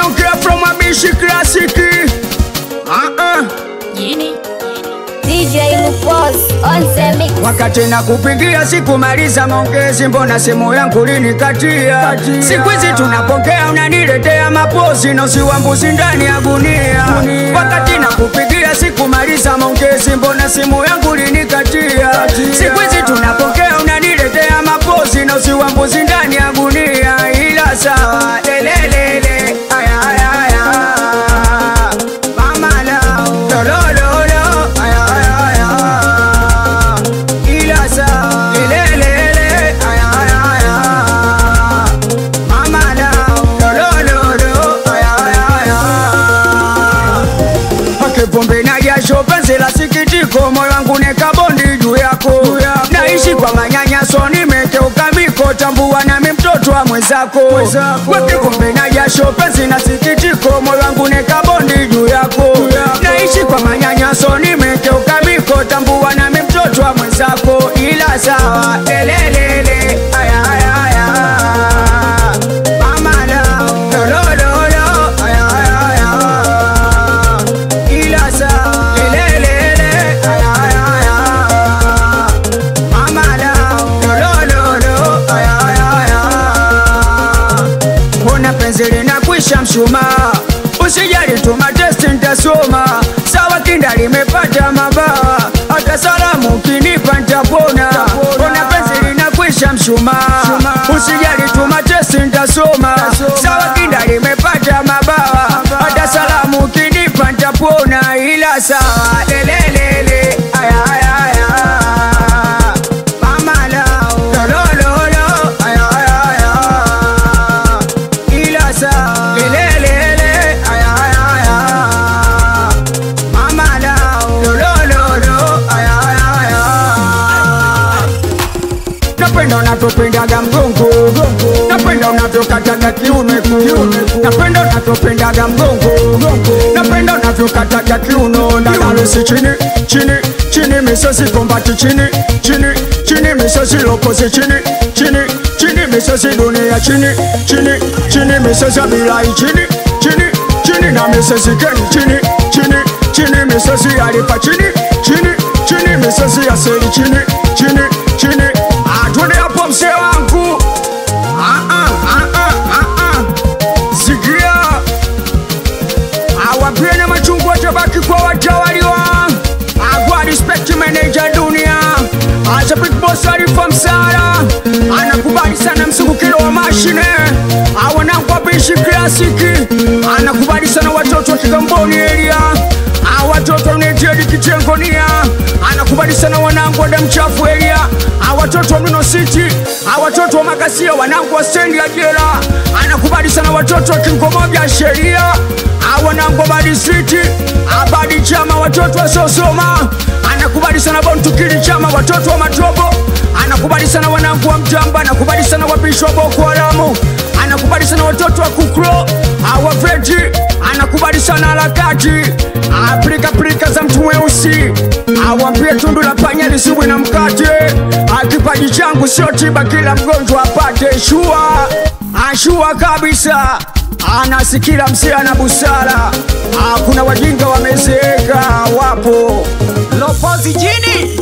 Anatokea from Abishi Classic. Jini DJ Lupos on the mix. Wakati na kupigia sikumaliza maongezi, mbona simu yangu linikatia? Siku hizi tunapokea unaniletea mapozi na usiwambuzi ndani ya gunia. Wakati na kupigia sikumaliza maongezi, mbona simu yangu linikatia? Siku hizi tunapokea unaniletea mapozi na usiwambuzi ndani ya gunia. Ila sawa lelelele aya aya aya mama lao lololo aya aya aya ila sawa lelelele aya aya aya mama lao lololo aya aya aya akipombe na jasho penzi la sikitiko, moyo wangu neka bondi juu yako. Naishi kwa manyanyaso nimekeuka miko, tambua nami mtoto wa mwenzako. Wakipombe na jasho penzi na sikitiko, moyo wangu neka bondi juu yako. Naishi kwa manyanyaso nimekeuka miko, tambua nami mtoto wa mwenzako. Ila sawa lelelele aya aya aya mama lao lololo aya aya aya ila sawa lelelele aya aya aya mama lao lololo aya aya aya. Mbona penzi linakwisha mshumaa? Usijali tuma testi nitasoma. Sawa kinda limepata mabawa, hata salamu ukinipa nitapona. Mbona penzi linakwisha mshumaa? Usijali tuma testi nitasoma. Sawa kinda limepata mabawa, hata salamu ukinipa nitapona. Ila sawa lelelele aya aya aya mama lao lololo aya aya aya ila sawa lelelele aya aya aya mama lao lololo aya aya aya. Napenda unatopendaga mgongo, napenda unatokataga kiuno, napenda unatopendaga mgongo, napenda unatokataga kiuno. Ndagalusi chini chini chini, misosi kombati chini chini chini, misosi lokosi chini chini chini, misosi dunia chini chini chini, misosi bilai chini chini chini, na misosi keni chini chini chini, misosi alipa chini chini chini, misosi aseli chini chini chini. Twende hapo mse wangu. Sikia awapie na machungu watabaki kwa watawaliwa. Agwa respect manager dunia. Acha big boss alifa msara. Anakubali sana msukukilo wa mashine. Awanangu Abishi Classic. Anakubali sana watoto wa Kigamboni area. Watoto wa Nigeria Kichengonia. Anakubali sana wanangu wa Damchafu area. Watoto wa Mino City. Watoto wa Makasia, wanangu wa stendi ya jela. Anakubali sana watoto wa Kingomobia sheria. Wanangu wa Badi Street. Badi Chama, watoto wa Sosoma. Anakubali sana Bontukili Chama, watoto wa Matobo. Anakubali sana wanangu wa Mjamba. Anakubali sana wabishi wa Boko Haramu. Anakubali sana watoto wa Kukro, Wafeji. Anakubali sana harakati Prika za mtu mweusi. Wampie tundu la panya lisibwe na mkate. Kipaji changu sio tiba, kila mgonjwa apate. Shua kabisa. Anasikila msia na busara. Kuna wajinga wamezeeka wapo. Lopozi jini